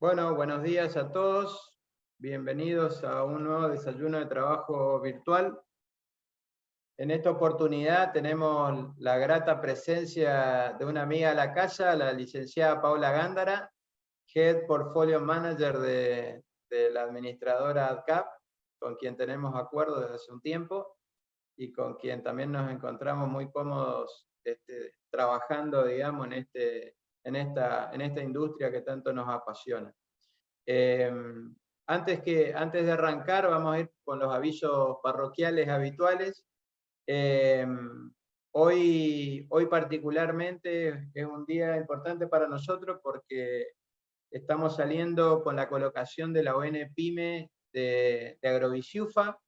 Bueno, buenos días a todos. Bienvenidos a un nuevo desayuno de trabajo virtual. En esta oportunidad tenemos la grata presencia de una amiga de la casa, la licenciada Paula Gándara, Head Portfolio Manager de la administradora ADCAP, con quien tenemos acuerdos desde hace un tiempo y con quien también nos encontramos muy cómodos trabajando, digamos, en esta industria que tanto nos apasiona. Antes de arrancar, vamos a ir con los avisos parroquiales habituales. Hoy particularmente es un día importante para nosotros porque estamos saliendo con la colocación de la ON PYME de Agrovisiufa,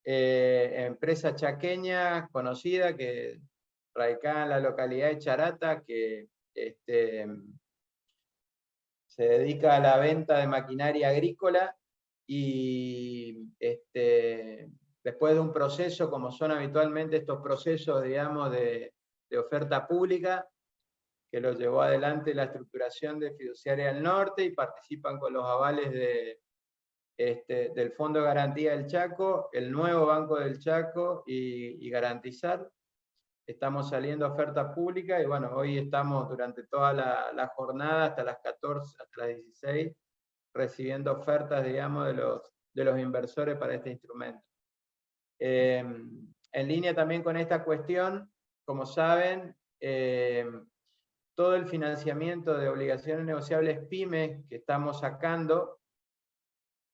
empresa chaqueña conocida que radicada en la localidad de Charata, que se dedica a la venta de maquinaria agrícola y después de un proceso, como son habitualmente estos procesos, digamos, de oferta pública, que lo llevó adelante la estructuración de Fiduciaria del Norte y participan con los avales del Fondo de Garantía del Chaco, el nuevo Banco del Chaco y Garantizar. Estamos saliendo a oferta pública y bueno, hoy estamos durante toda la jornada hasta las 14, hasta las 16, recibiendo ofertas, digamos, de los inversores para este instrumento. En línea también con esta cuestión, como saben, todo el financiamiento de obligaciones negociables PYME que estamos sacando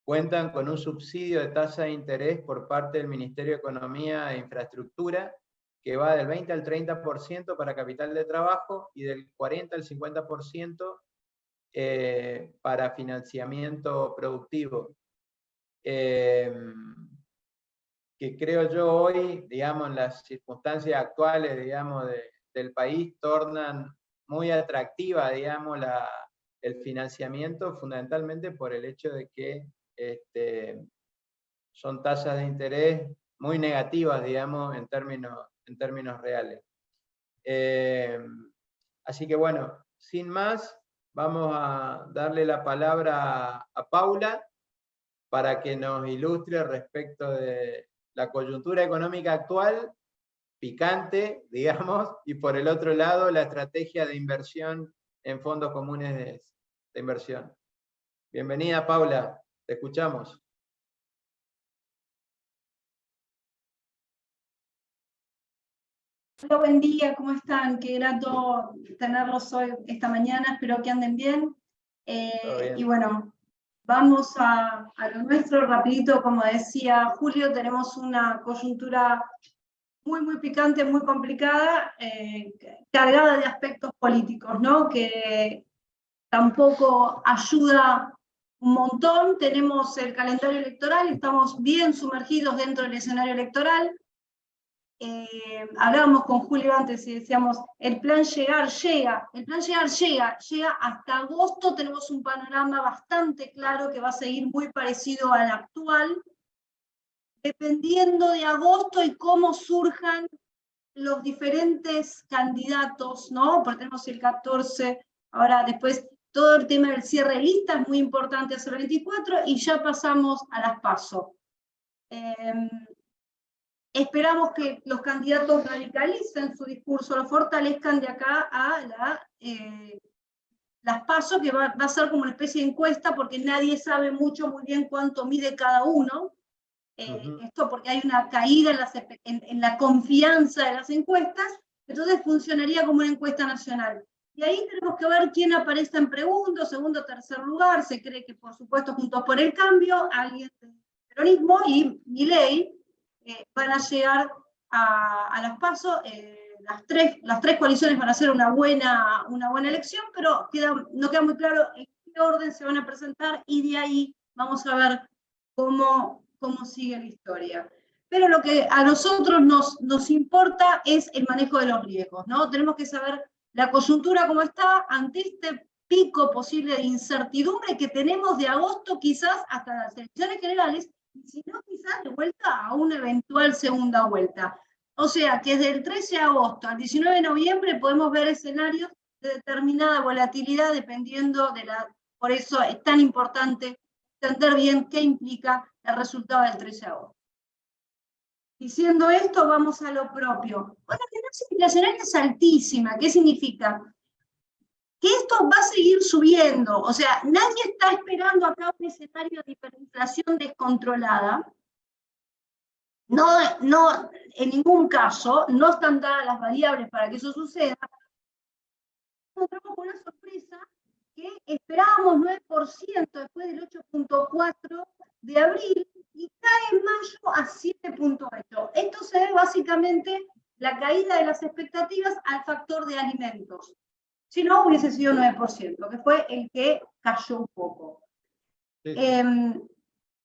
cuentan con un subsidio de tasa de interés por parte del Ministerio de Economía e Infraestructura, que va del 20 al 30% para capital de trabajo y del 40 al 50% para financiamiento productivo. Que creo yo hoy, digamos, en las circunstancias actuales, digamos, del país, tornan muy atractiva, digamos, el financiamiento, fundamentalmente por el hecho de que son tasas de interés muy negativas, digamos, en términos reales. Así que bueno, sin más, vamos a darle la palabra a Paula para que nos ilustre respecto de la coyuntura económica actual, picante, digamos, y por el otro lado, la estrategia de inversión en fondos comunes de inversión. Bienvenida, Paula, te escuchamos. Hola, buen día, ¿cómo están? Qué grato tenerlos hoy, esta mañana, espero que anden bien. Bien. Y bueno, vamos a lo nuestro rapidito, como decía Julio, tenemos una coyuntura muy picante, muy complicada, cargada de aspectos políticos, ¿no? Que tampoco ayuda un montón. Tenemos el calendario electoral, estamos bien sumergidos dentro del escenario electoral. Hablábamos con Julio antes y decíamos, el plan llegar llega hasta agosto, tenemos un panorama bastante claro que va a seguir muy parecido al actual, dependiendo de agosto y cómo surjan los diferentes candidatos, ¿no? Porque tenemos el 14, ahora después todo el tema del cierre de lista es muy importante hacia el 24 y ya pasamos a las PASO. Esperamos que los candidatos radicalicen su discurso, lo fortalezcan de acá a las PASO, que va a ser como una especie de encuesta, porque nadie sabe muy bien cuánto mide cada uno. Esto porque hay una caída en la confianza de las encuestas, entonces funcionaría como una encuesta nacional. Y ahí tenemos que ver quién aparece en segundo, tercer lugar. Se cree que, por supuesto, Juntos por el Cambio, alguien del peronismo y Milei, van a llegar a las PASO. Las tres coaliciones van a hacer una buena elección, pero no queda muy claro en qué orden se van a presentar, y de ahí vamos a ver cómo sigue la historia. Pero lo que a nosotros nos importa es el manejo de los riesgos, ¿no? Tenemos que saber la coyuntura cómo está ante este pico posible de incertidumbre que tenemos de agosto quizás hasta las elecciones generales, y si no, quizás de vuelta a una eventual segunda vuelta. O sea, que desde el 13 de agosto al 19 de noviembre podemos ver escenarios de determinada volatilidad dependiendo de la Por eso es tan importante entender bien qué implica el resultado del 13 de agosto. Diciendo esto, vamos a lo propio. Bueno, la tasa inflacionaria es altísima. ¿Qué significa? Que esto va a seguir subiendo. O sea, nadie está esperando acá un escenario de hiperinflación descontrolada. No, en ningún caso, no están dadas las variables para que eso suceda. Encontramos con una sorpresa que esperábamos 9% después del 8.4% de abril y cae en mayo a 7.8%. Esto se debe básicamente la caída de las expectativas al factor de alimentos. Si no, hubiese sido 9%, que fue el que cayó un poco. Sí.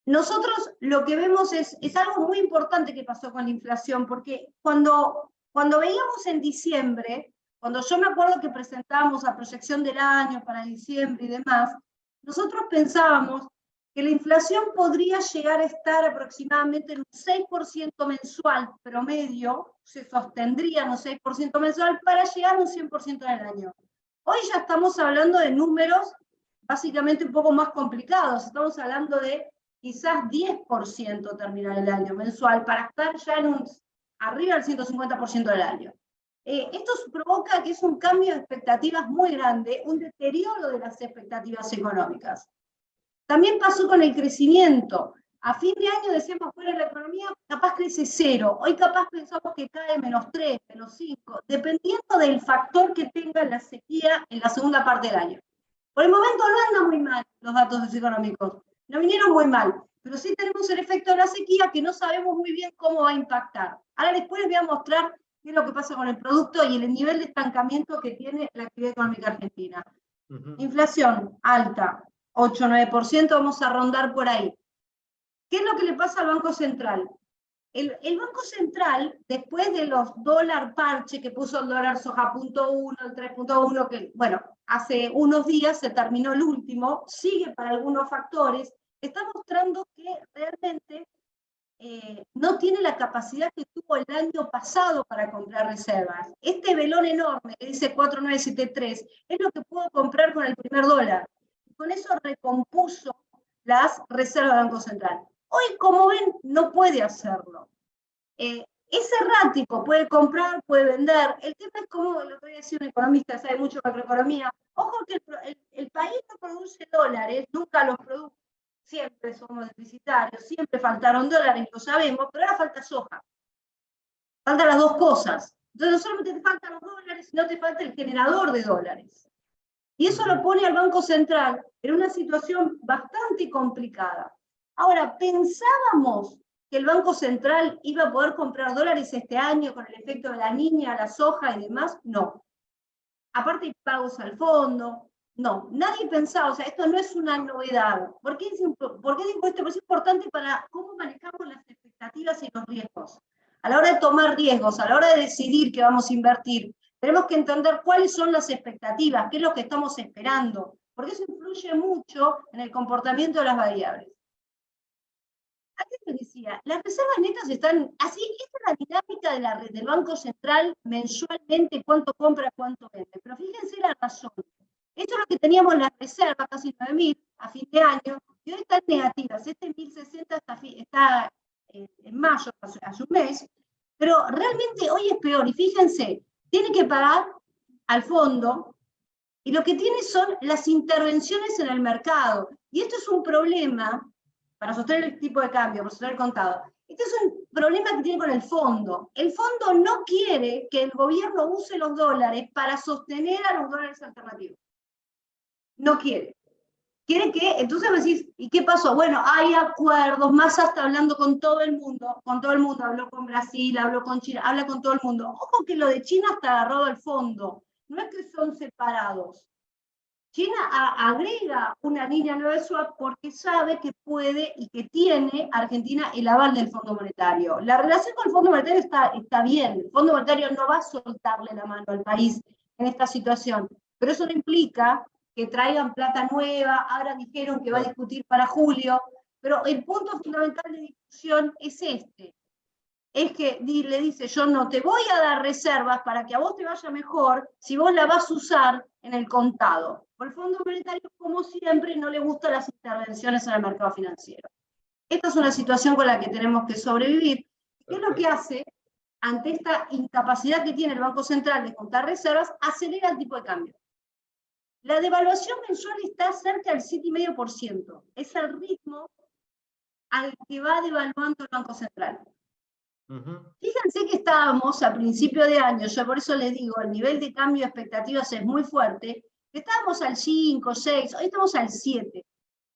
Nosotros lo que vemos es algo muy importante que pasó con la inflación, porque cuando veíamos en diciembre, cuando yo me acuerdo que presentábamos la proyección del año para diciembre y demás, nosotros pensábamos que la inflación podría llegar a estar aproximadamente en un 6% mensual promedio, se sostendría en un 6% mensual para llegar a un 100% del año. Hoy ya estamos hablando de números básicamente un poco más complicados, estamos hablando de quizás 10% terminar el año mensual para estar ya en arriba del 150% del año. Esto provoca que es un cambio de expectativas muy grande, un deterioro de las expectativas económicas. También pasó con el crecimiento. A fin de año decíamos, bueno, la economía capaz crece 0, hoy capaz pensamos que cae -3, -5, dependiendo del factor que tenga la sequía en la segunda parte del año. Por el momento no andan muy mal los datos económicos, no vinieron muy mal, pero sí tenemos el efecto de la sequía que no sabemos muy bien cómo va a impactar. Ahora después les voy a mostrar qué es lo que pasa con el producto y el nivel de estancamiento que tiene la actividad económica argentina. Inflación alta, 8-9%, vamos a rondar por ahí. ¿Qué es lo que le pasa al Banco Central? El Banco Central, después de los dólar parche que puso el dólar soja .1, el 3.1, que bueno, hace unos días se terminó el último, sigue para algunos factores, está mostrando que realmente no tiene la capacidad que tuvo el año pasado para comprar reservas. Este velón enorme que dice 4973 es lo que pudo comprar con el primer dólar. Con eso recompuso las reservas del Banco Central. Hoy, como ven, no puede hacerlo. Es errático, puede comprar, puede vender. El tema es como, lo que voy a decir un economista que sabe mucho de macroeconomía, ojo que el país no produce dólares, nunca los produce, siempre somos deficitarios, siempre faltaron dólares, lo sabemos, pero ahora falta soja. Faltan las dos cosas. Entonces no solamente te faltan los dólares, sino te falta el generador de dólares. Y eso lo pone al Banco Central en una situación bastante complicada. Ahora, pensábamos que el Banco Central iba a poder comprar dólares este año con el efecto de la niña, la soja y demás. No. Aparte hay pagos al fondo. No, nadie pensaba, o sea, esto no es una novedad. ¿Por qué digo esto? Porque es importante para cómo manejamos las expectativas y los riesgos. A la hora de tomar riesgos, a la hora de decidir qué vamos a invertir, tenemos que entender cuáles son las expectativas, qué es lo que estamos esperando, porque eso influye mucho en el comportamiento de las variables. Antes les decía, las reservas netas están así, esta es la dinámica del Banco Central mensualmente, cuánto compra, cuánto vende. Pero fíjense la razón. Esto es lo que teníamos en las reservas, casi 9.000 a fin de año, y hoy están negativas. Este 1.060 está en mayo, hace un mes, pero realmente hoy es peor. Y fíjense, tiene que pagar al fondo, y lo que tiene son las intervenciones en el mercado. Y esto es un problema para sostener el tipo de cambio, para sostener el contado. Este es un problema que tiene con el fondo. El fondo no quiere que el gobierno use los dólares para sostener a los dólares alternativos. No quiere. Quiere que, entonces me decís, ¿y qué pasó? Bueno, hay acuerdos, Massa está hablando con todo el mundo, habló con Brasil, habló con China, habla con todo el mundo. Ojo que lo de China está agarrado al fondo, no es que son separados. China agrega una línea nueva de swap porque sabe que puede y que tiene Argentina el aval del Fondo Monetario. La relación con el Fondo Monetario está bien, el Fondo Monetario no va a soltarle la mano al país en esta situación, pero eso no implica que traigan plata nueva, ahora dijeron que va a discutir para julio, pero el punto fundamental de discusión es este, es que le dice, yo no te voy a dar reservas para que a vos te vaya mejor si vos la vas a usar en el contado. Porque el Fondo Monetario, como siempre, no le gustan las intervenciones en el mercado financiero. Esta es una situación con la que tenemos que sobrevivir. ¿Qué es lo que hace? Ante esta incapacidad que tiene el Banco Central de juntar reservas, acelera el tipo de cambio. La devaluación mensual está cerca del 7,5%. Es el ritmo al que va devaluando el Banco Central. Fíjense que estábamos a principio de año, yo por eso les digo, el nivel de cambio de expectativas es muy fuerte, estábamos al 5, 6, hoy estamos al 7.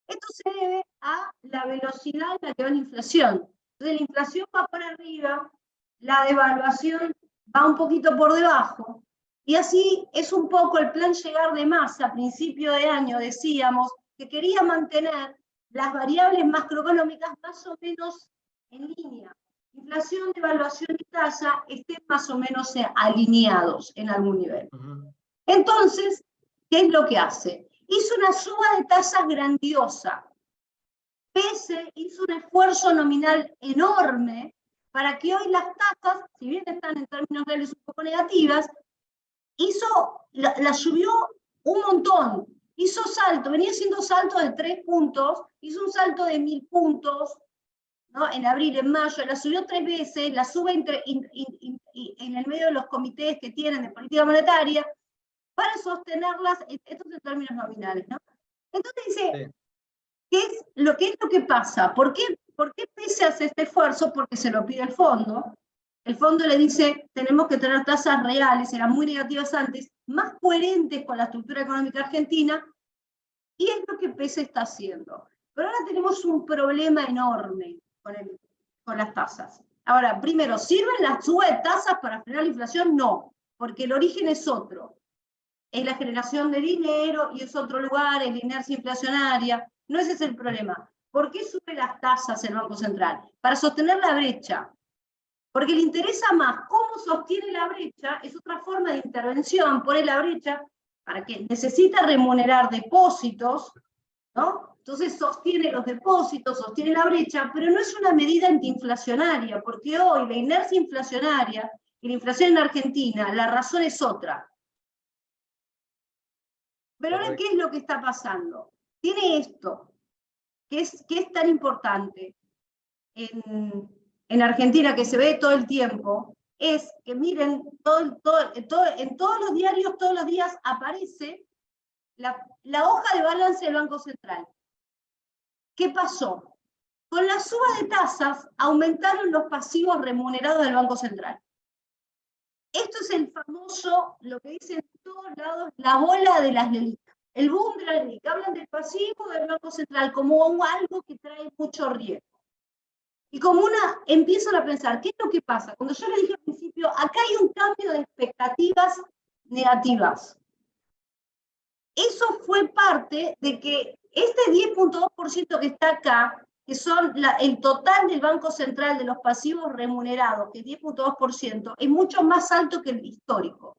Esto se debe a la velocidad en la que va la inflación. Entonces la inflación va por arriba, la devaluación va un poquito por debajo, y así es un poco el plan Llegar de Massa. A principio de año decíamos que quería mantener las variables macroeconómicas más o menos en línea. Inflación, devaluación y tasa estén más o menos alineados en algún nivel. Entonces, ¿qué es lo que hace? Hizo una suba de tasas grandiosa. PESE hizo un esfuerzo nominal enorme para que hoy las tasas, si bien están en términos reales un poco negativas, la subió un montón. Hizo salto, venía haciendo salto de 3 puntos, hizo un salto de 1000 puntos, ¿no? En abril, en mayo, la subió 3 veces, la sube en el medio de los comités que tienen de política monetaria, para sostenerlas, estos en términos nominales, ¿no? Entonces dice, ¿qué es lo que pasa? ¿Por qué PESE hace este esfuerzo? Porque se lo pide el fondo. El fondo le dice, tenemos que tener tasas reales, eran muy negativas antes, más coherentes con la estructura económica argentina, y es lo que PESE está haciendo. Pero ahora tenemos un problema enorme con las tasas. Ahora, primero, ¿sirven las subas de tasas para frenar la inflación? No, porque el origen es otro. Es la generación de dinero y es otro lugar, es la inercia inflacionaria. No ese es el problema. ¿Por qué sube las tasas el Banco Central? Para sostener la brecha. Porque le interesa más cómo sostiene la brecha, es otra forma de intervención, pone la brecha para que necesita remunerar depósitos, ¿no? Entonces sostiene los depósitos, sostiene la brecha, pero no es una medida antiinflacionaria, porque hoy la inercia inflacionaria y la inflación en Argentina, la razón es otra. Pero ahora, ¿qué es lo que está pasando? Tiene esto, que es tan importante en Argentina, que se ve todo el tiempo, es que miren, en todos los diarios, todos los días aparece la hoja de balance del Banco Central. ¿Qué pasó? Con la suba de tasas aumentaron los pasivos remunerados del Banco Central. Esto es el famoso, lo que dicen en todos lados, la bola de las LELIC. El boom de la LELIC. Hablan del pasivo del Banco Central como algo que trae mucho riesgo. Y como empiezan a pensar, ¿qué es lo que pasa? Cuando yo les dije al principio, acá hay un cambio de expectativas negativas. Eso fue parte de que este 10,2% que está acá, que son el total del Banco Central de los pasivos remunerados, que es 10,2%, es mucho más alto que el histórico.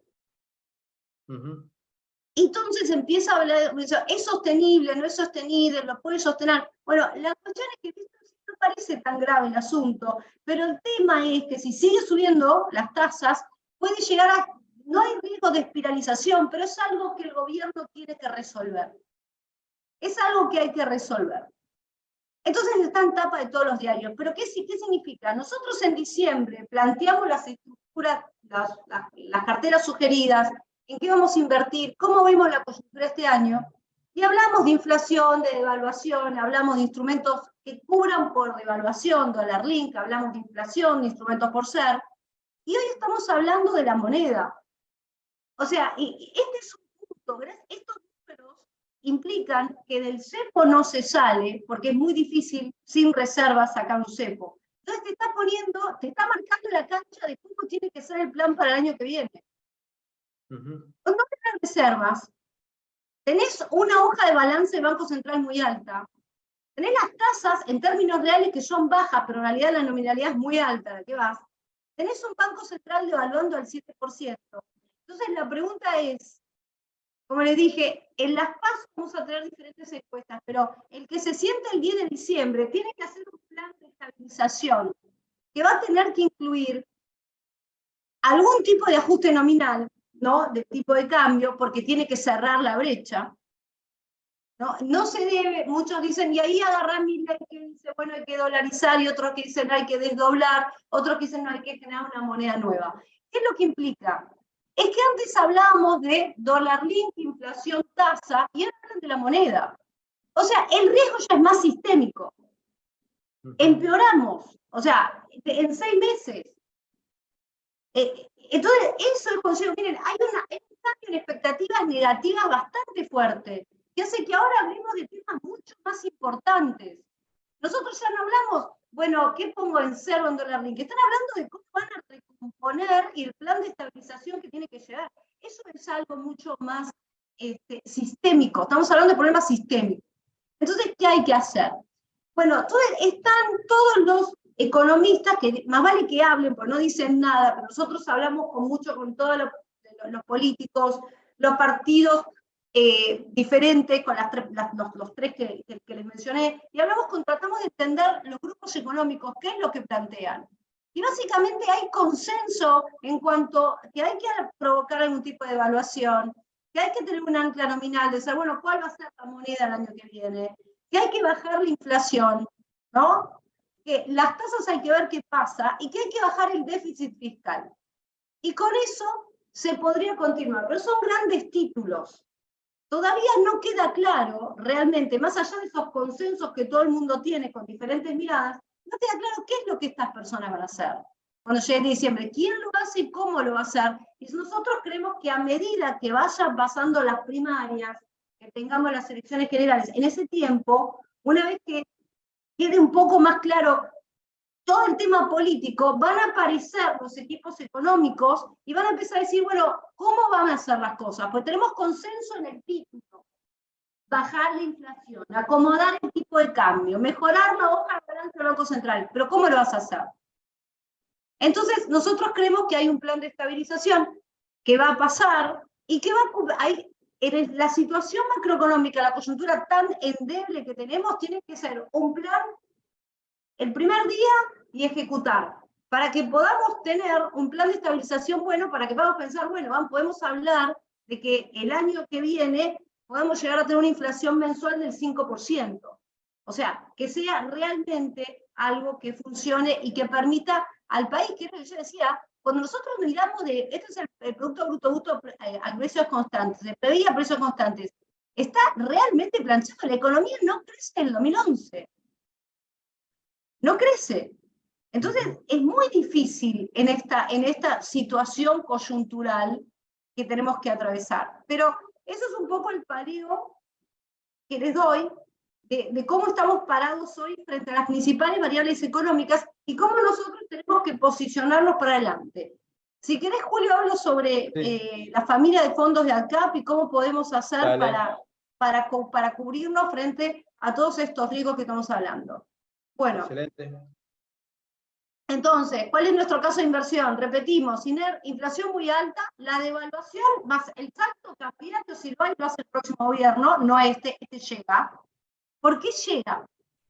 Entonces empieza a hablar, ¿es sostenible, no es sostenible, lo puede sostener? Bueno, la cuestión es que no parece tan grave el asunto, pero el tema es que si sigue subiendo las tasas, puede llegar a... No hay riesgo de espiralización, pero es algo que el gobierno tiene que resolver. Es algo que hay que resolver. Entonces está en tapa de todos los diarios. ¿Pero qué significa? Nosotros en diciembre planteamos las estructuras, las carteras sugeridas, en qué vamos a invertir, cómo vemos la coyuntura este año, y hablamos de inflación, de devaluación, hablamos de instrumentos que cubran por devaluación, dólar link, hablamos de inflación, de instrumentos por ser, y hoy estamos hablando de la moneda. O sea, y este es un punto, estos números implican que del cepo no se sale, porque es muy difícil sin reservas sacar un cepo. Entonces te está marcando la cancha de cómo tiene que ser el plan para el año que viene. Cuando tenés reservas, tenés una hoja de balance del Banco Central muy alta, tenés las tasas en términos reales que son bajas, pero en realidad la nominalidad es muy alta, ¿de qué vas? Tenés un Banco Central devaluando al 7%. Entonces la pregunta es, como les dije, en las PAS vamos a tener diferentes encuestas, pero el que se siente el 10 de diciembre tiene que hacer un plan de estabilización que va a tener que incluir algún tipo de ajuste nominal, ¿no? De tipo de cambio, porque tiene que cerrar la brecha. No se debe, muchos dicen, y ahí agarran mi ley que dice, bueno, hay que dolarizar, y otros que dicen, hay que desdoblar, otros que dicen, no, hay que generar una moneda nueva. ¿Qué es lo que implica? Es que antes hablábamos de dólar link, inflación, tasa, y ahora hablan de la moneda. O sea, el riesgo ya es más sistémico. Empeoramos, o sea, en 6 meses. Entonces, eso es el consejo. Miren, hay un cambio en expectativas negativas bastante fuerte, que hace que ahora hablemos de temas mucho más importantes. Nosotros ya no hablamos, bueno, ¿qué pongo en cero en dólar link? Están hablando de cómo van a recomponer y el plan de estabilización que tiene que llegar. Eso es algo mucho más sistémico. Estamos hablando de problemas sistémicos. Entonces, ¿qué hay que hacer? Bueno, están todos los economistas, que más vale que hablen, porque no dicen nada, pero nosotros hablamos con todos los políticos, los partidos diferentes, con los tres que les mencioné, y tratamos de entender los grupos económicos, qué es lo que plantean. Y básicamente hay consenso en cuanto a que hay que provocar algún tipo de evaluación, que hay que tener un ancla nominal, de saber, bueno, ¿cuál va a ser la moneda el año que viene? Que hay que bajar la inflación, ¿no? Que las tasas hay que ver qué pasa, y que hay que bajar el déficit fiscal. Y con eso se podría continuar, pero son grandes títulos. Todavía no queda claro, realmente, más allá de esos consensos que todo el mundo tiene con diferentes miradas, no queda claro qué es lo que estas personas van a hacer. Cuando llegue diciembre, ¿quién lo hace y cómo lo va a hacer? Y nosotros creemos que a medida que vayan pasando las primarias, que tengamos las elecciones generales, en ese tiempo, una vez que quede un poco más claro todo el tema político, van a aparecer los equipos económicos y van a empezar a decir, bueno, ¿cómo van a hacer las cosas? Pues tenemos consenso en el título. Bajar la inflación, acomodar el tipo de cambio, mejorar la hoja de balance del Banco Central. ¿Pero cómo lo vas a hacer? Entonces, nosotros creemos que hay un plan de estabilización que va a pasar y que en la situación macroeconómica, la coyuntura tan endeble que tenemos, tiene que ser un plan el primer día y ejecutar, para que podamos tener un plan de estabilización bueno, para que podamos pensar, bueno, podemos hablar de que el año que viene podemos llegar a tener una inflación mensual del 5%. O sea, que sea realmente algo que funcione y que permita al país, que es lo que yo decía, cuando nosotros miramos este es el Producto Bruto a precios constantes, el PBI a precios constantes, está realmente planchado, la economía no crece en el 2011. No crece. Entonces, es muy difícil en esta situación coyuntural que tenemos que atravesar. Pero eso es un poco el pareo que les doy de cómo estamos parados hoy frente a las principales variables económicas y cómo nosotros tenemos que posicionarnos para adelante. Si querés, Julio, hablo sobre la familia de fondos de ACAP y cómo podemos hacer para cubrirnos frente a todos estos riesgos que estamos hablando. Bueno, excelente. Entonces, ¿cuál es nuestro caso de inversión? Repetimos, inflación muy alta, la devaluación, más el salto cambiario, si lo hay, lo hace el próximo gobierno, no este llega. ¿Por qué llega?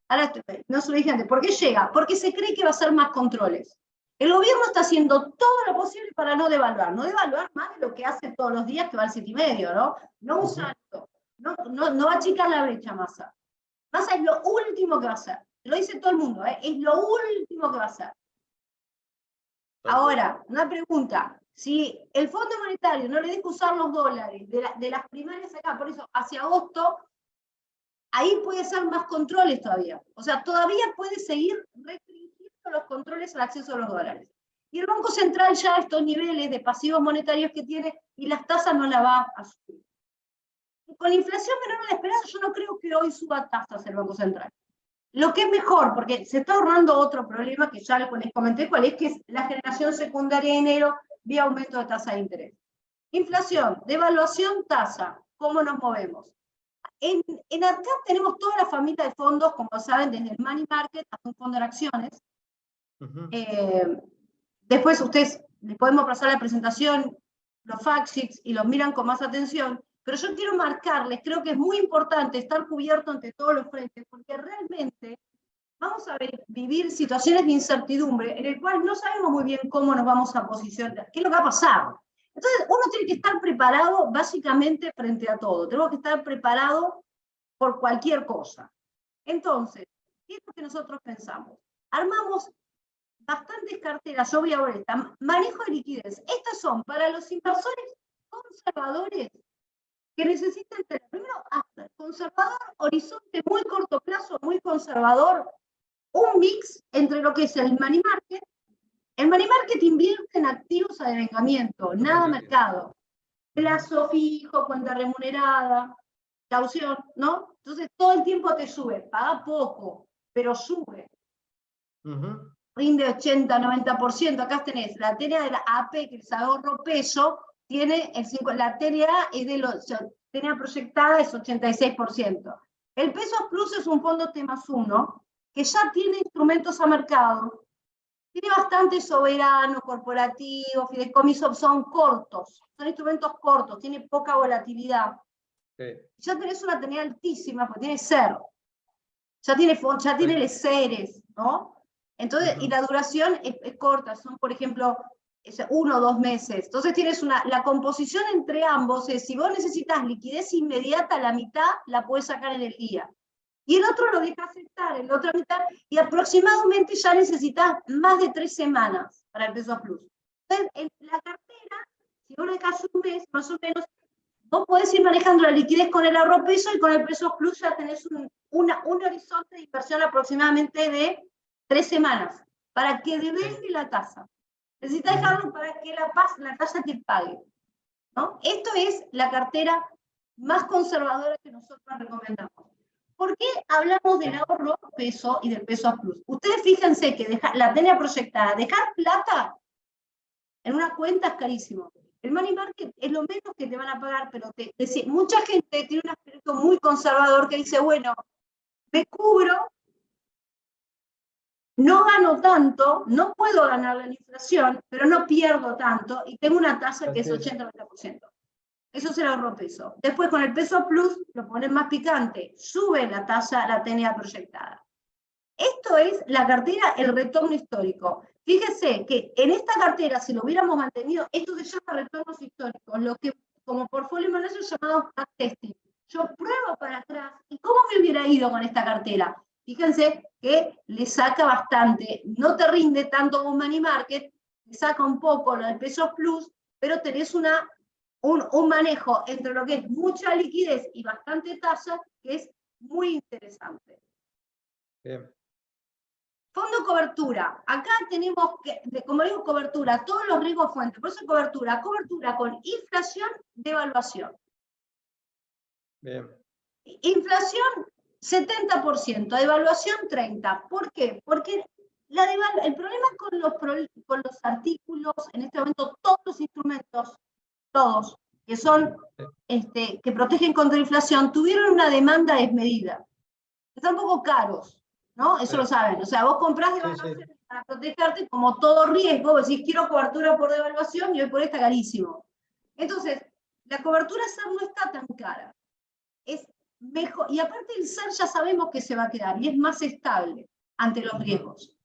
Ahora, no se lo dije antes, ¿por qué llega? Porque se cree que va a hacer más controles. El gobierno está haciendo todo lo posible para no devaluar más de lo que hace todos los días, que va al 7,5, ¿no? No un salto, no achicar la brecha, Massa. Massa es lo último que va a hacer. Lo dice todo el mundo, es lo último que va a hacer. Ahora, una pregunta. Si el Fondo Monetario no le deja usar los dólares de las primarias acá, por eso hacia agosto, ahí puede ser más controles todavía. O sea, todavía puede seguir restringiendo los controles al acceso a los dólares. Y el Banco Central ya estos niveles de pasivos monetarios que tiene y las tasas no la va a subir. Con inflación menor a la esperanza, yo no creo que hoy suba tasas el Banco Central. Lo que es mejor, porque se está ahorrando otro problema que ya les comenté cuál es, que es la generación secundaria de dinero vía aumento de tasa de interés. Inflación, devaluación, tasa, ¿cómo nos movemos? En ARCAP tenemos toda la familia de fondos, como saben, desde el money market hasta un fondo en acciones. Después ustedes les podemos pasar la presentación, los fact sheets, y los miran con más atención. Pero yo quiero marcarles, creo que es muy importante estar cubierto ante todos los frentes, porque realmente vamos a vivir situaciones de incertidumbre en el cual no sabemos muy bien cómo nos vamos a posicionar, qué es lo que va a pasar. Entonces, uno tiene que estar preparado básicamente frente a todo. Tenemos que estar preparados por cualquier cosa. Entonces, ¿qué es lo que nosotros pensamos? Armamos bastantes carteras, yo voy a ver esta, manejo de liquidez. Estas son para los inversores conservadores que necesitan tener, primero, conservador, horizonte muy corto plazo, muy conservador, un mix entre lo que es el money market. El money market invierte en activos a devengamiento, nada mercado. Plazo fijo, cuenta remunerada, caución, ¿no? Entonces todo el tiempo te sube, paga poco, pero sube. Rinde 80, 90%. Acá tenés la TNA de la AP, que es ahorro peso, tiene la TNA es de los, TNA proyectada es 86%. El Pesos Plus es un fondo T+1, que ya tiene instrumentos a mercado, tiene bastante soberano, corporativo, fideicomiso, son cortos, son instrumentos cortos, tiene poca volatilidad. Sí. Ya tenés una TNA altísima, porque tiene SER, ya tiene les seres, ¿no? Entonces, y la duración es corta, son, por ejemplo, 1 o 2 meses. Entonces tienes la composición entre ambos es, si vos necesitas liquidez inmediata, la mitad la puedes sacar en el día. Y el otro lo dejas estar, en la otra mitad, y aproximadamente ya necesitas más de 3 semanas para el Pesos Plus. Entonces, en la cartera, si vos lo dejas un mes, más o menos, vos podés ir manejando la liquidez con el ahorro peso y con el Pesos Plus ya tenés un horizonte de inversión aproximadamente de 3 semanas, para que devengue la tasa. Necesitas dejarlo para que la tasa te pague, ¿no? Esto es la cartera más conservadora que nosotros recomendamos. ¿Por qué hablamos del ahorro peso y del Pesos Plus? Ustedes fíjense que la TNA proyectada, dejar plata en una cuenta es carísimo. El money market es lo menos que te van a pagar, pero mucha gente tiene un aspecto muy conservador que dice, bueno, me cubro, no gano tanto, no puedo ganar la inflación, pero no pierdo tanto y tengo una tasa que es 80-90%. Eso es el ahorro peso. Después con el Pesos Plus lo ponen más picante, sube la tasa, la TNA proyectada. Esto es la cartera, el retorno histórico. Fíjese que en esta cartera, si lo hubiéramos mantenido, esto se llama retornos históricos, lo que como portfolio manager llamado backtesting. Yo pruebo para atrás, ¿y cómo me hubiera ido con esta cartera? Fíjense que le saca bastante, no te rinde tanto como money market, le saca un poco lo del Pesos Plus, pero tenés un manejo entre lo que es mucha liquidez y bastante tasa, que es muy interesante. Bien. Fondo cobertura. Acá tenemos, como digo, cobertura, todos los riesgos fuentes. Por eso cobertura con inflación, devaluación. Bien. Inflación, 70%, devaluación, 30%. ¿Por qué? Porque el problema con los artículos, en este momento, todos los instrumentos, todos, que son, que protegen contra inflación, tuvieron una demanda desmedida. Están un poco caros, ¿no? Eso lo saben. O sea, vos comprás devaluación para protegerte, como todo riesgo, vos decís, quiero cobertura por devaluación y hoy por ahí está carísimo. Entonces, la cobertura SER no está tan cara. Es mejor, y aparte el SER ya sabemos que se va a quedar y es más estable ante los riesgos.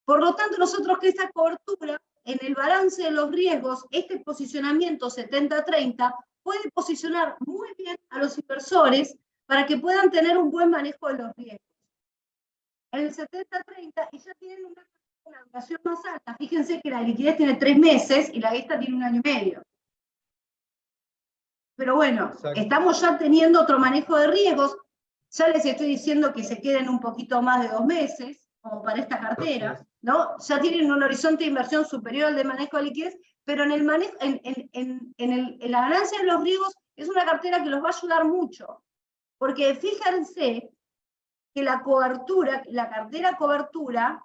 Por lo tanto, nosotros que esta cobertura, en el balance de los riesgos, este posicionamiento 70-30 puede posicionar muy bien a los inversores para que puedan tener un buen manejo de los riesgos. En el 70-30, y ya tienen una duración más alta. Fíjense que la liquidez tiene 3 meses y la esta tiene 1 año y medio. Pero bueno, estamos ya teniendo otro manejo de riesgos. Ya les estoy diciendo que se queden un poquito más de 2 meses, como para esta cartera, ¿no? Ya tienen un horizonte de inversión superior al de manejo de liquidez, pero en la ganancia de los riesgos es una cartera que los va a ayudar mucho. Porque fíjense que la cartera cobertura,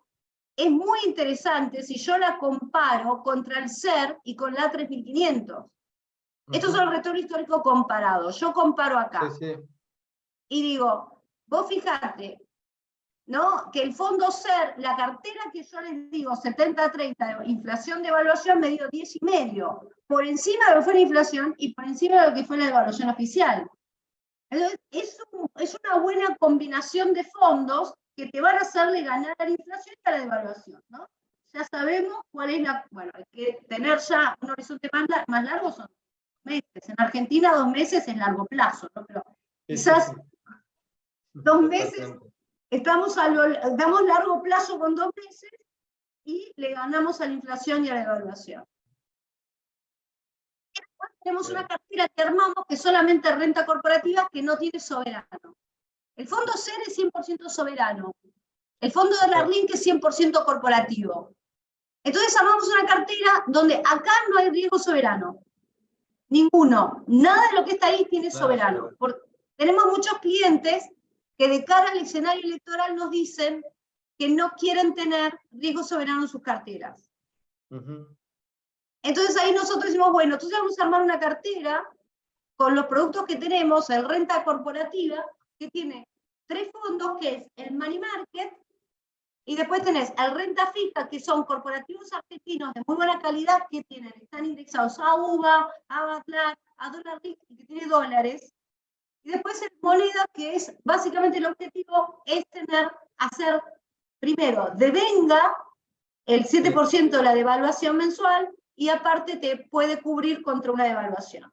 es muy interesante si yo la comparo contra el SER y con la A3500. Estos son los retornos históricos comparados. Yo comparo acá. Y digo, vos fijate, ¿no? Que el fondo SER, la cartera que yo les digo, 70-30, inflación de evaluación, me dio 10,5, por encima de lo que fue la inflación y por encima de lo que fue la evaluación oficial. Entonces, es una buena combinación de fondos que te van a hacerle ganar a la inflación y a la devaluación, ¿no? Ya sabemos cuál es bueno, hay que tener ya un horizonte más largo, son meses. En Argentina 2 meses es largo plazo, ¿no? Pero quizás 2 meses, damos largo plazo con 2 meses y le ganamos a la inflación y a la devaluación. Después tenemos una cartera que armamos que solamente renta corporativa, que no tiene soberano. El fondo SER es 100% soberano. El fondo de la Link es 100% corporativo. Entonces armamos una cartera donde acá no hay riesgo soberano. Ninguno. Nada de lo que está ahí tiene soberano. Porque tenemos muchos clientes que de cara al escenario electoral nos dicen que no quieren tener riesgo soberano en sus carteras. Entonces ahí nosotros decimos, bueno, entonces vamos a armar una cartera con los productos que tenemos, el renta corporativa, que tiene 3 fondos, que es el money market, y después tenés el renta fija, que son corporativos argentinos de muy buena calidad, que están indexados a UVA, a BATLAR, a dólar RIC, y que tiene dólares. Y después el moneda, que es básicamente el objetivo, es hacer primero, devenga el 7% de la devaluación mensual, y aparte te puede cubrir contra una devaluación.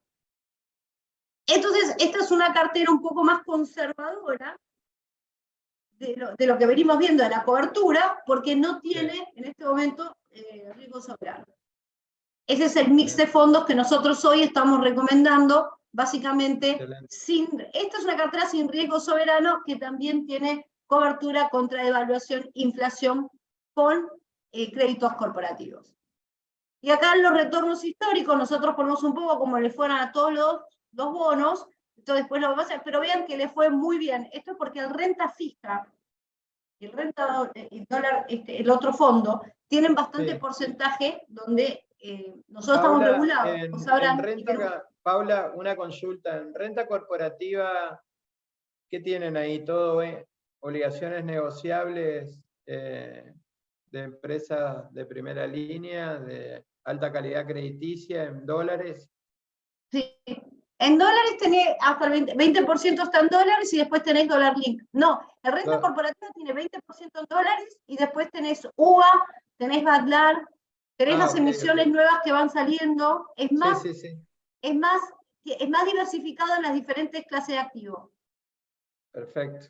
Entonces, esta es una cartera un poco más conservadora de lo que venimos viendo de la cobertura, porque no tiene en este momento riesgo soberano. Ese es el mix de fondos que nosotros hoy estamos recomendando, básicamente, esta es una cartera sin riesgo soberano que también tiene cobertura contra devaluación, inflación con créditos corporativos. Y acá en los retornos históricos nosotros ponemos un poco como le fueron a todos los bonos, entonces después lo vamos a hacer, pero vean que le fue muy bien. Esto es porque el renta fija y el renta dólar, el otro fondo, tienen bastante porcentaje donde nosotros Paula, estamos regulados. Paula, una consulta. En renta corporativa, ¿qué tienen ahí? ¿Todo obligaciones negociables de empresas de primera línea, de alta calidad crediticia, en dólares? Sí. En dólares tenés hasta el 20% está en dólares y después tenés dólar link. No, el renta corporativa tiene 20% en dólares y después tenés UVA, tenés BATLAR, tenés las emisiones nuevas que van saliendo. Es más, es más diversificado en las diferentes clases de activos. Perfecto.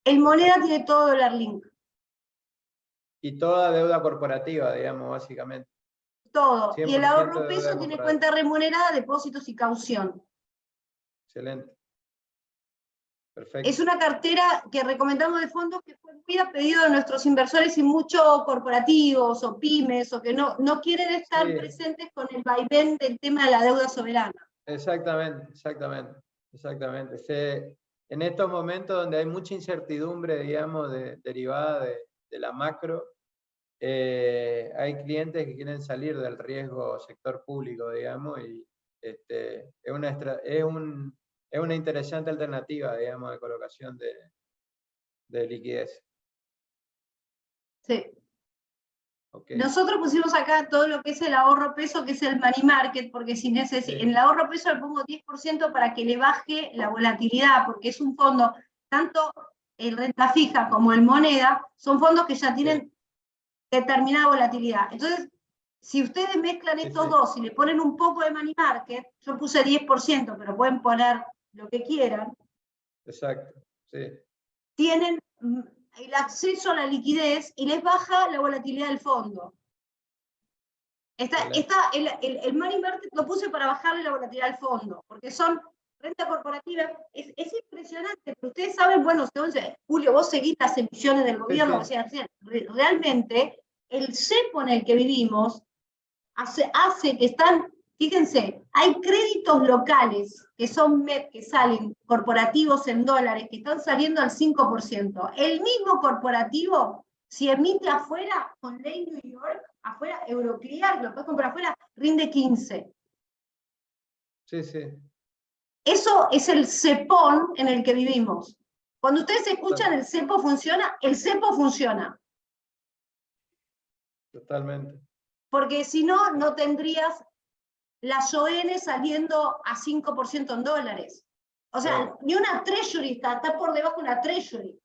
El moneda tiene todo dólar link. Y toda deuda corporativa, digamos, básicamente. Todo. Y el ahorro peso tiene cuenta remunerada, depósitos y caución. Excelente. Perfecto. Es una cartera que recomendamos de fondos que fue muy a pedido de nuestros inversores y muchos corporativos o pymes o que no quieren estar presentes con el vaivén del tema de la deuda soberana. Exactamente. En estos momentos donde hay mucha incertidumbre, digamos, derivada de la macro, hay clientes que quieren salir del riesgo sector público, digamos, y es una interesante alternativa, digamos, de colocación de liquidez. Sí. Nosotros pusimos acá todo lo que es el ahorro peso, que es el money market, porque si en el ahorro peso le pongo 10% para que le baje la volatilidad, porque es un fondo, tanto el renta fija como el moneda, son fondos que ya tienen determinada volatilidad. Entonces, si ustedes mezclan estos dos y le ponen un poco de money market, yo puse 10%, pero pueden poner lo que quieran. Exacto, tienen el acceso a la liquidez y les baja la volatilidad del fondo. El money market lo puse para bajarle la volatilidad al fondo, porque son renta corporativa. Es impresionante, pero ustedes saben, bueno, entonces, Julio, vos seguís las emisiones del gobierno, o sea, realmente el cepo en el que vivimos hace que están, fíjense, hay créditos locales que son MEP, que salen corporativos en dólares, que están saliendo al 5%. El mismo corporativo, si emite afuera, con ley New York, afuera, Euroclear, lo puedes comprar afuera, rinde 15. Eso es el cepón en el que vivimos. Cuando ustedes escuchan el cepo funciona. Totalmente. Porque si no, no tendrías las ON saliendo a 5% en dólares. O sea, ni una treasury está por debajo de una treasury.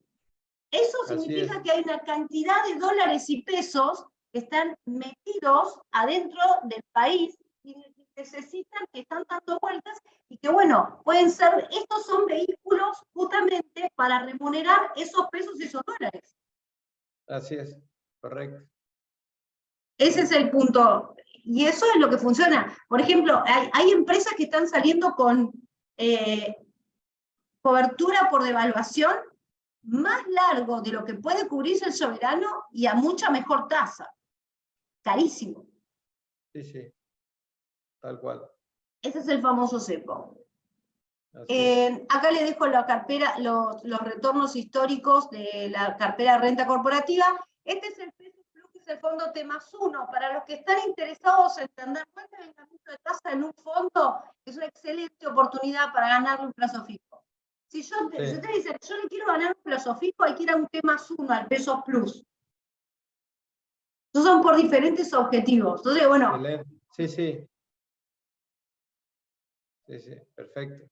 Eso significa que hay una cantidad de dólares y pesos que están metidos adentro del país y necesitan, que están dando vueltas, y que bueno, pueden ser, estos son vehículos justamente para remunerar esos pesos y esos dólares. Así es, correcto. Ese es el punto. Y eso es lo que funciona. Por ejemplo, hay empresas que están saliendo con cobertura por devaluación más largo de lo que puede cubrirse el soberano y a mucha mejor tasa. Carísimo. Sí, sí, tal cual. Ese es el famoso cepo. Así Acá les dejo la cartera, los retornos históricos de la cartera de renta corporativa. Este es el peso plus, que es el fondo T+1. Para los que están interesados en entender cuál es el incremento de tasa en un fondo, es una excelente oportunidad para ganarle un plazo fijo. Si ustedes dicen, yo le quiero ganar un plazo fijo, hay que ir a un T+1, al peso plus. Estos son por diferentes objetivos. Entonces, bueno. Excelente. Sí, sí. Sí, sí, perfecto.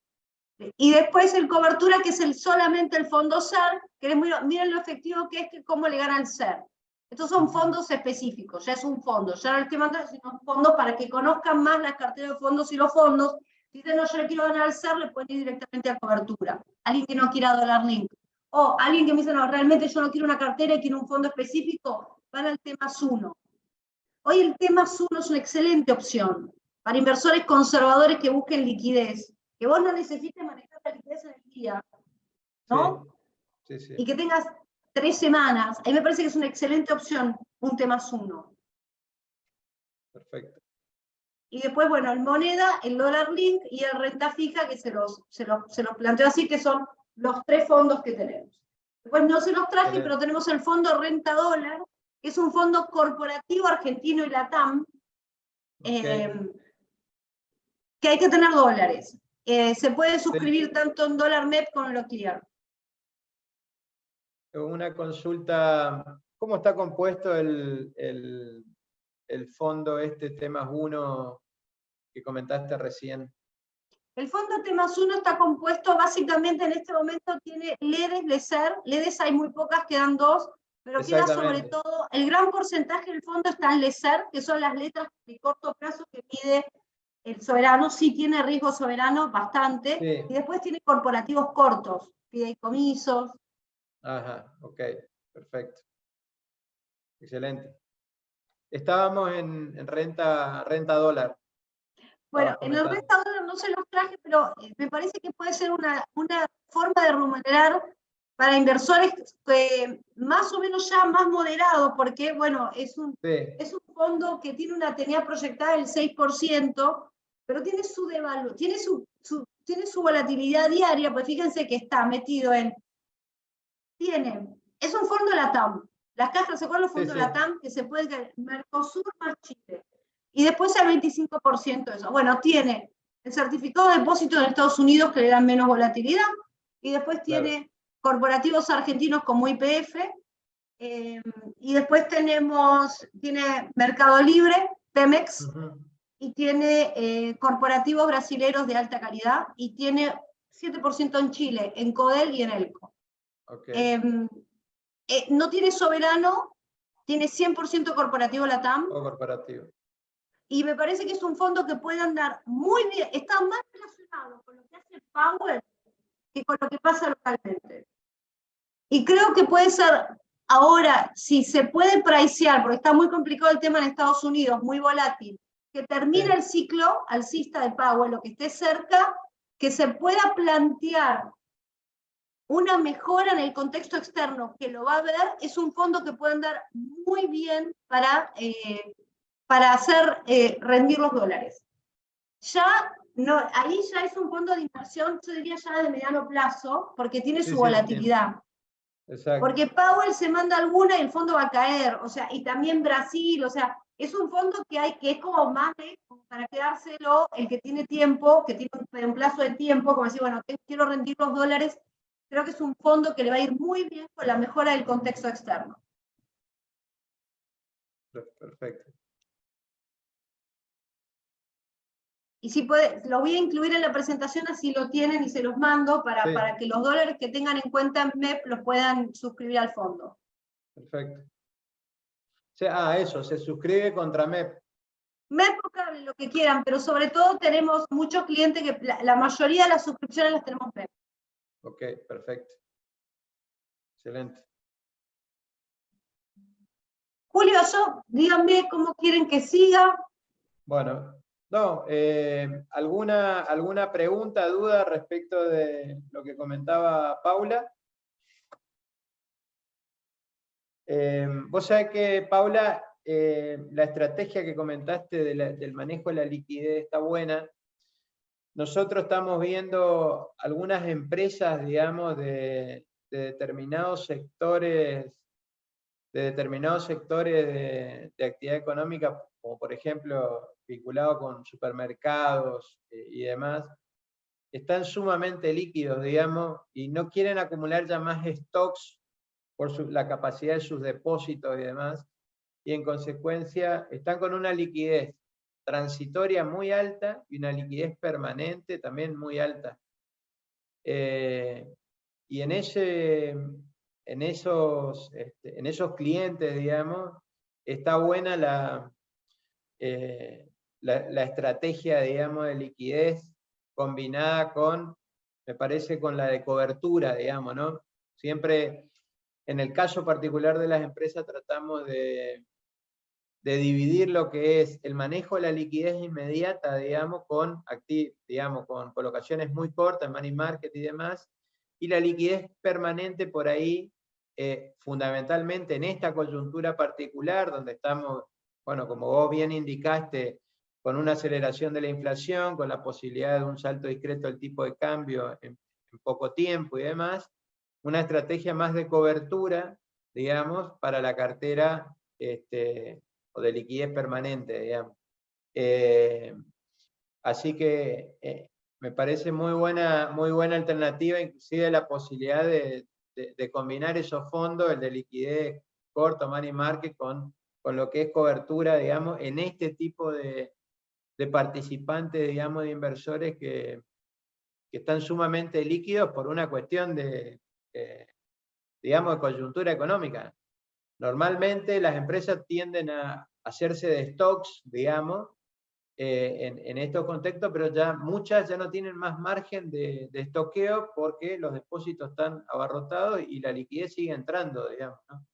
Y después el cobertura, que es solamente el fondo SER, que miren lo efectivo que es, que cómo le gana el SER. Estos son fondos específicos, ya es un fondo, ya no el que manda, sino un fondo para que conozcan más las carteras de fondos y los fondos. Si dicen, no, yo le quiero ganar al SER, le pueden ir directamente a cobertura. Alguien que no quiera Dollar Link. O alguien que me dice, no, realmente yo no quiero una cartera y quiero un fondo específico, van al T+1. Hoy el T+1 es una excelente opción para inversores conservadores que busquen liquidez, que vos no necesites manejar la liquidez en el día, ¿no? Sí, sí, sí. Y que tengas 3 semanas. A mí me parece que es una excelente opción un T+1. Perfecto. Y después, bueno, el moneda, el Dollar Link y el renta fija, que se los planteo así, que son los 3 fondos que tenemos. Después no se los traje, pero tenemos el fondo Renta Dólar, que es un fondo corporativo argentino y LATAM, que hay que tener dólares. Se puede suscribir tanto en dólar MEP como en lo clear. Una consulta, ¿cómo está compuesto el fondo T+1 que comentaste recién? El fondo T+1 está compuesto básicamente, en este momento tiene LEDs, LESER. LEDs hay muy pocas, quedan 2, pero queda sobre todo, el gran porcentaje del fondo está en LESER, que son las letras de corto plazo que pide el soberano. Sí tiene riesgo soberano, bastante, y después tiene corporativos cortos, fideicomisos. Ajá, ok, perfecto. Excelente. Estábamos en renta dólar. Bueno, en el renta dólar no se los traje, pero me parece que puede ser una forma de remunerar para inversores más o menos ya más moderado, porque bueno, es un fondo que tiene una tenía proyectada del 6%, pero tiene tiene su volatilidad diaria, pues fíjense que está metido es un fondo LATAM. Las cajas, ¿se acuerdan los fondos LATAM? Que se puede, Mercosur más Chile. Y después el 25% de eso. Bueno, tiene el certificado de depósito en Estados Unidos, que le dan menos volatilidad, y después tiene corporativos argentinos como YPF, y después tiene Mercado Libre, Pemex, y tiene corporativos brasileños de alta calidad, y tiene 7% en Chile, en Codel y en Elco. No tiene soberano, tiene 100% corporativo LATAM. Corporativo. Y me parece que es un fondo que puede andar muy bien, está más relacionado con lo que hace Powell que con lo que pasa localmente. Y creo que puede ser, ahora, si se puede pricear, porque está muy complicado el tema en Estados Unidos, muy volátil, que termine el ciclo alcista de Powell, lo que esté cerca, que se pueda plantear una mejora en el contexto externo, que lo va a ver, es un fondo que puede andar muy bien para hacer rendir los dólares. Ahí ya es un fondo de inversión, yo diría ya de mediano plazo, porque tiene su volatilidad. Exacto. Porque Powell se manda alguna y el fondo va a caer, o sea, y también Brasil, o sea, es un fondo que es como más para quedárselo el que tiene tiempo, que tiene un plazo de tiempo, como decir, bueno, quiero rendir los dólares. Creo que es un fondo que le va a ir muy bien con la mejora del contexto externo. Perfecto. Y si puede, lo voy a incluir en la presentación, así lo tienen y se los mando para que los dólares que tengan en cuenta en MEP los puedan suscribir al fondo. Perfecto. Eso, se suscribe contra MEP. MEP, hablen lo que quieran, pero sobre todo tenemos muchos clientes que la mayoría de las suscripciones las tenemos premium. Ok, perfecto. Excelente. Julio, díganme cómo quieren que siga. Bueno, no, ¿alguna pregunta, duda respecto de lo que comentaba Paula? Vos sabés que, Paula, la estrategia que comentaste del manejo de la liquidez está buena. Nosotros estamos viendo algunas empresas, digamos, de determinados sectores, de actividad económica, como por ejemplo vinculado con supermercados y demás, están sumamente líquidos, digamos, y no quieren acumular ya más stocks por la capacidad de sus depósitos y demás, y en consecuencia están con una liquidez transitoria muy alta y una liquidez permanente también muy alta. Y en esos clientes, digamos, está buena la estrategia, digamos, de liquidez combinada con, me parece, con la de cobertura, digamos, ¿no? Siempre, en el caso particular de las empresas, tratamos de dividir lo que es el manejo de la liquidez inmediata, digamos, con colocaciones muy cortas, money market y demás, y la liquidez permanente por ahí, fundamentalmente en esta coyuntura particular, donde estamos, bueno, como vos bien indicaste, con una aceleración de la inflación, con la posibilidad de un salto discreto del tipo de cambio en poco tiempo y demás, una estrategia más de cobertura, digamos, para la cartera o de liquidez permanente, digamos. Así que me parece muy buena alternativa, inclusive la posibilidad de combinar esos fondos, el de liquidez corto, money market, con lo que es cobertura, digamos, en este tipo de participantes, digamos, de inversores que están sumamente líquidos por una cuestión digamos, de coyuntura económica. Normalmente las empresas tienden a hacerse de stocks, digamos, en estos contextos, pero muchas ya no tienen más margen de estoqueo porque los depósitos están abarrotados y la liquidez sigue entrando, digamos, ¿no?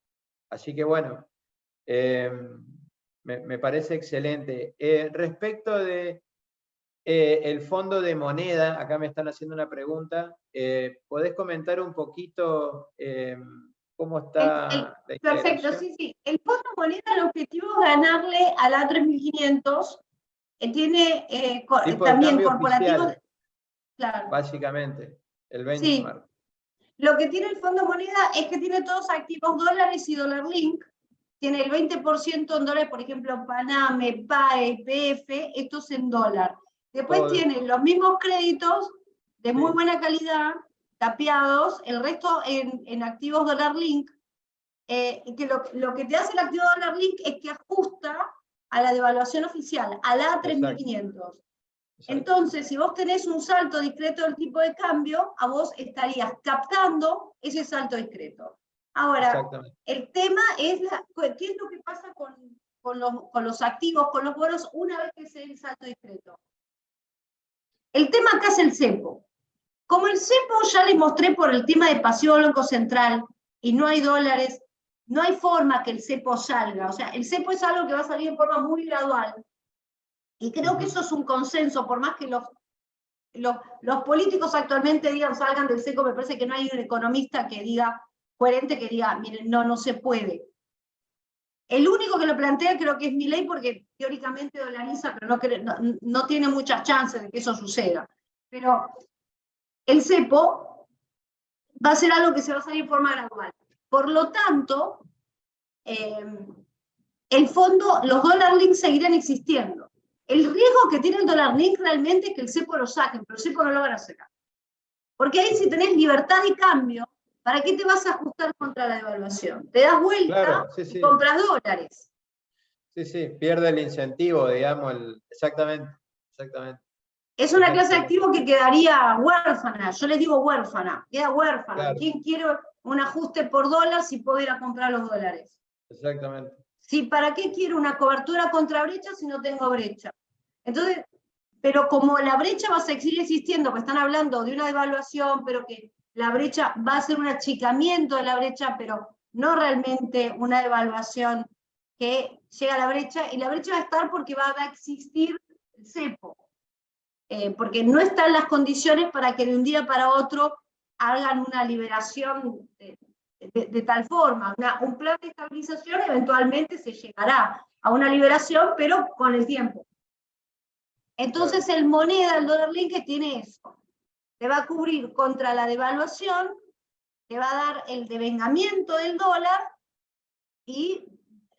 Así que bueno, me parece excelente. Respecto de el fondo de moneda, acá me están haciendo una pregunta, ¿podés comentar un poquito cómo está la integración? Perfecto, sí. El fondo de moneda, el objetivo es ganarle a la A3500. Tiene también corporativos. Claro. Básicamente, el benchmark. Sí. Lo que tiene el fondo de moneda es que tiene todos activos dólares y dólar link. Tiene el 20% en dólares, por ejemplo, Paname, PAE, PF, esto es en dólar. Después tiene los mismos créditos de muy buena calidad, tapeados, el resto en activos dólar link. Que lo que te hace el activo dólar link es que ajusta a la devaluación oficial, a la A3500. Entonces, si vos tenés un salto discreto del tipo de cambio, a vos estarías captando ese salto discreto. Ahora, el tema es qué es lo que pasa con los activos, con los bonos, una vez que se dé el salto discreto. El tema acá es el cepo. Como el cepo ya les mostré por el tema de pasivo al Banco Central y no hay dólares, no hay forma que el cepo salga. O sea, el cepo es algo que va a salir de forma muy gradual. Y creo que eso es un consenso, por más que los políticos actualmente digan salgan del cepo, me parece que no hay un economista que diga, coherente, que diga, miren, no se puede. El único que lo plantea creo que es Milei, porque teóricamente dolariza, pero no tiene muchas chances de que eso suceda. Pero el cepo va a ser algo que se va a salir en forma gradual. Por lo tanto, el fondo, los dólar links seguirán existiendo. El riesgo que tiene el dólar link realmente es que el cepo lo saquen, pero el cepo no lo van a sacar. Porque ahí si tenés libertad de cambio, ¿para qué te vas a ajustar contra la devaluación? Te das vuelta y compras dólares. Sí, pierde el incentivo, digamos, exactamente. Es una clase de activo que quedaría huérfana, yo les digo huérfana, queda huérfana. Claro. ¿Quién quiere un ajuste por dólar si puede ir a comprar los dólares? Exactamente. ¿Sí, para qué quiero una cobertura contra brecha si no tengo brecha? Entonces, pero como la brecha va a seguir existiendo, que están hablando de una devaluación, pero que la brecha va a ser un achicamiento de la brecha, pero no realmente una devaluación que llega a la brecha, y la brecha va a estar porque va a existir el cepo, porque no están las condiciones para que de un día para otro hagan una liberación de tal forma. Un plan de estabilización eventualmente se llegará a una liberación, pero con el tiempo. Entonces el moneda, el dólar link, que tiene eso, te va a cubrir contra la devaluación, te va a dar el devengamiento del dólar, y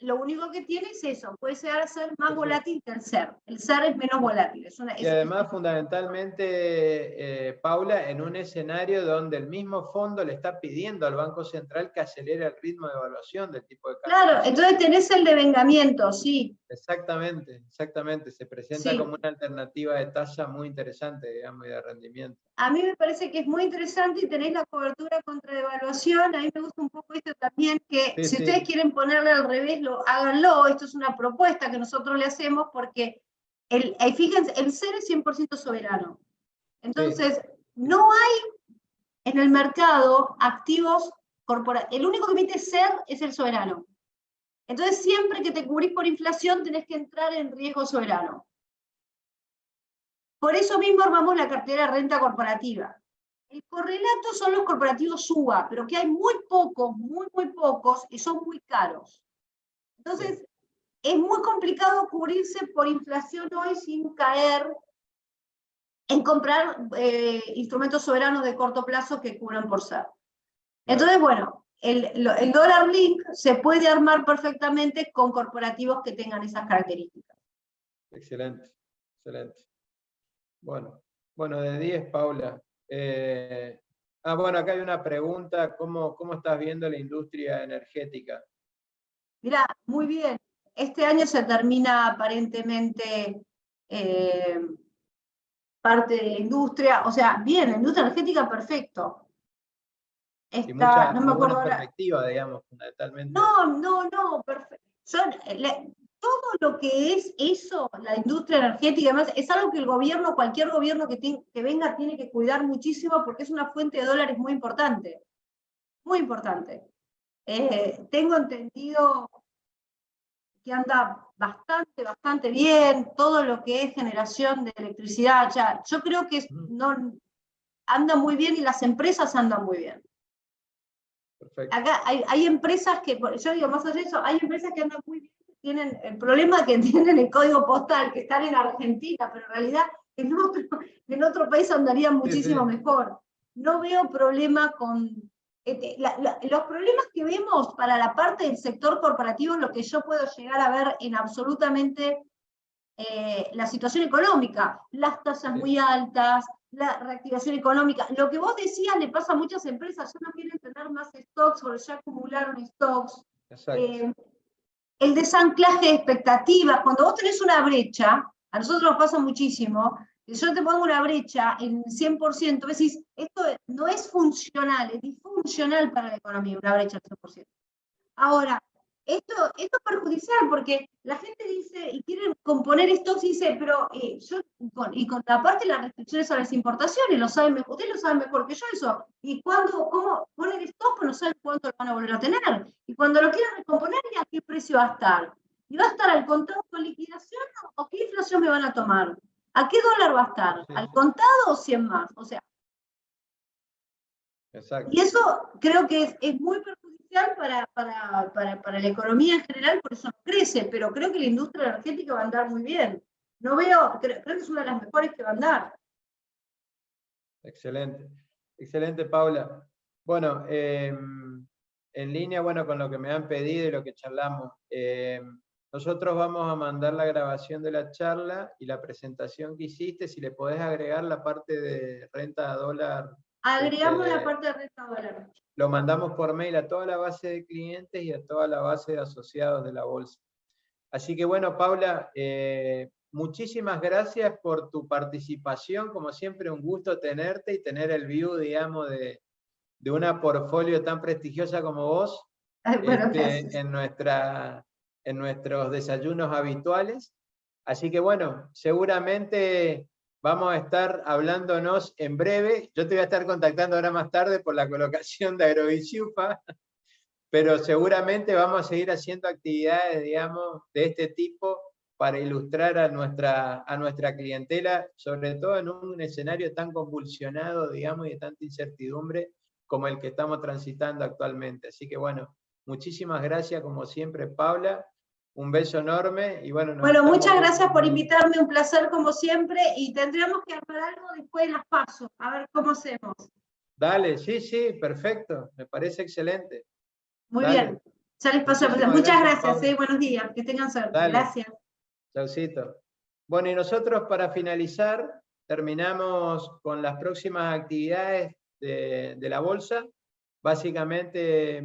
lo único que tiene es eso, puede llegar a ser más volátil que el SER. El SER es menos volátil. Y además, fundamentalmente, Paula, en un escenario donde el mismo fondo le está pidiendo al Banco Central que acelere el ritmo de evaluación del tipo de cambio. Claro, entonces tenés el devengamiento, sí. Exactamente, exactamente. Se presenta como una alternativa de tasa muy interesante, digamos, y de rendimiento. A mí me parece que es muy interesante, y tenéis la cobertura contra devaluación. A mí me gusta un poco esto también, que si ustedes quieren ponerle al revés, háganlo. Esto es una propuesta que nosotros le hacemos, porque fíjense, el SER es 100% soberano. Entonces, no hay en el mercado activos corporativos. El único que emite SER es el soberano. Entonces, siempre que te cubrís por inflación, tenés que entrar en riesgo soberano. Por eso mismo armamos la cartera de renta corporativa. El correlato son los corporativos SUA, pero que hay muy pocos, muy pocos, y son muy caros. Entonces, es muy complicado cubrirse por inflación hoy sin caer en comprar instrumentos soberanos de corto plazo que cubran por SER. Entonces, bueno, el dólar link se puede armar perfectamente con corporativos que tengan esas características. Excelente, excelente. Bueno, de 10, Paula. Bueno, acá hay una pregunta. ¿Cómo estás viendo la industria energética? Mirá, muy bien. Este año se termina aparentemente parte de la industria. O sea, bien, la industria energética, perfecto. Y mucha, no me acuerdo buena perspectiva, digamos, fundamentalmente. No, perfecto. Todo lo que es eso, la industria energética, además, es algo que el gobierno, cualquier gobierno que venga, tiene que cuidar muchísimo, porque es una fuente de dólares muy importante. Muy importante. Tengo entendido que anda bastante bien, todo lo que es generación de electricidad. Ya, yo creo que anda muy bien, y las empresas andan muy bien. Perfecto. Acá hay empresas que, yo digo, más allá de eso, hay empresas que andan muy bien, tienen el problema que tienen el código postal, que están en Argentina, pero en realidad en otro país andarían muchísimo mejor. No veo problema con... los problemas que vemos para la parte del sector corporativo, lo que yo puedo llegar a ver en absolutamente la situación económica, las tasas muy altas, la reactivación económica. Lo que vos decías le pasa a muchas empresas, ya no quieren tener más stocks porque ya acumularon stocks. El desanclaje de expectativas. Cuando vos tenés una brecha, a nosotros nos pasa muchísimo, yo te pongo una brecha en 100%, decís, esto no es funcional, es disfuncional para la economía, una brecha del 100%. Ahora, esto es perjudicial, porque la gente dice, y quiere componer stocks, y dice, pero con la parte de las restricciones a las importaciones, ustedes lo saben mejor que yo eso, y cómo ponen stock, pues no saben cuánto lo van a volver a tener, y cuando lo quieran recomponer, ¿a qué precio va a estar? ¿Y va a estar al contado con liquidación, o qué inflación me van a tomar? ¿A qué dólar va a estar? ¿Al contado o 100 más? O sea, y eso creo que es muy perjudicial para la economía en general, por eso no crece, pero creo que la industria energética va a andar muy bien. Creo que es una de las mejores que va a andar. Excelente, excelente, Paula. Bueno, en línea, con lo que me han pedido y lo que charlamos, nosotros vamos a mandar la grabación de la charla y la presentación que hiciste, si le podés agregar la parte de renta dólar. Agregamos la parte de renta dólar. Lo mandamos por mail a toda la base de clientes y a toda la base de asociados de la bolsa. Así que bueno, Paula, muchísimas gracias por tu participación. Como siempre, un gusto tenerte y tener el view, digamos, de una portfolio tan prestigiosa como vos. Bueno, en nuestros desayunos habituales. Así que bueno, seguramente vamos a estar hablándonos en breve. Yo te voy a estar contactando ahora más tarde por la colocación de Agrovisiupa, pero seguramente vamos a seguir haciendo actividades, digamos, de este tipo para ilustrar a nuestra clientela, sobre todo en un escenario tan convulsionado, digamos, y de tanta incertidumbre como el que estamos transitando actualmente. Así que bueno, muchísimas gracias como siempre, Paula. Un beso enorme y bueno, Bueno, muchas gracias por invitarme, un placer como siempre, y tendríamos que armar algo después de las PASO, a ver cómo hacemos. Dale, sí, perfecto, me parece excelente. Muy Dale. bien, ya les paso. Muchísimas Muchas gracias, Paula. buenos días, que tengan suerte. Dale. Gracias. Chaucito. Bueno, y nosotros para finalizar, terminamos con las próximas actividades de la bolsa. Básicamente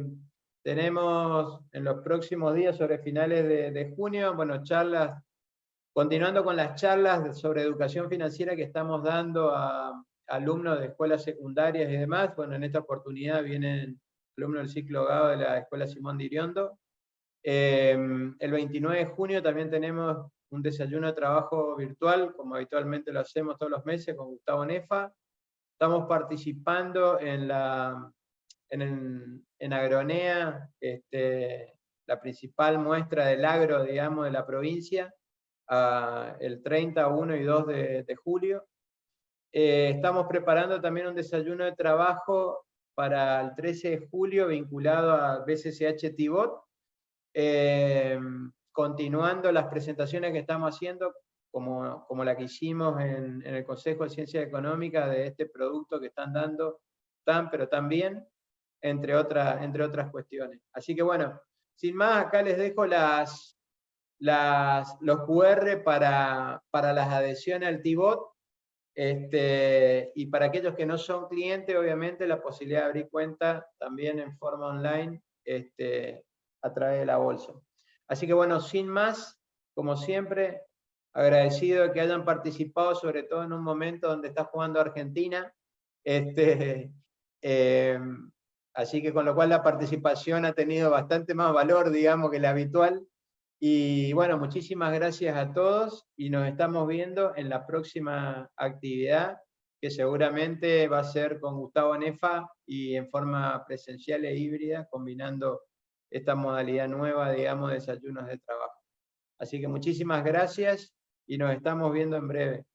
tenemos en los próximos días, sobre finales de junio, bueno, charlas, continuando con las charlas sobre educación financiera que estamos dando a alumnos de escuelas secundarias y demás. Bueno, en esta oportunidad vienen alumnos del ciclo GAO de la Escuela Simón de Iriondo. El 29 de junio también tenemos un desayuno de trabajo virtual, como habitualmente lo hacemos todos los meses con Gustavo Nefa. Estamos participando en Agronea, la principal muestra del agro, digamos, de la provincia, el 30, 1 y 2 de julio. Estamos preparando también un desayuno de trabajo para el 13 de julio vinculado a BCCH Tibot, continuando las presentaciones que estamos haciendo, como la que hicimos en el Consejo de Ciencias Económicas de este producto que están dando pero tan bien, entre otras cuestiones. Así que bueno, sin más, acá les dejo los QR para las adhesiones al Tibot, y para aquellos que no son clientes, obviamente, la posibilidad de abrir cuenta también en forma online, a través de la bolsa. Así que bueno, sin más, como siempre, agradecido de que hayan participado, sobre todo en un momento donde está jugando Argentina. Así que con lo cual la participación ha tenido bastante más valor, digamos, que la habitual. Y bueno, muchísimas gracias a todos y nos estamos viendo en la próxima actividad, que seguramente va a ser con Gustavo Nefa y en forma presencial e híbrida, combinando esta modalidad nueva, digamos, de desayunos de trabajo. Así que muchísimas gracias y nos estamos viendo en breve.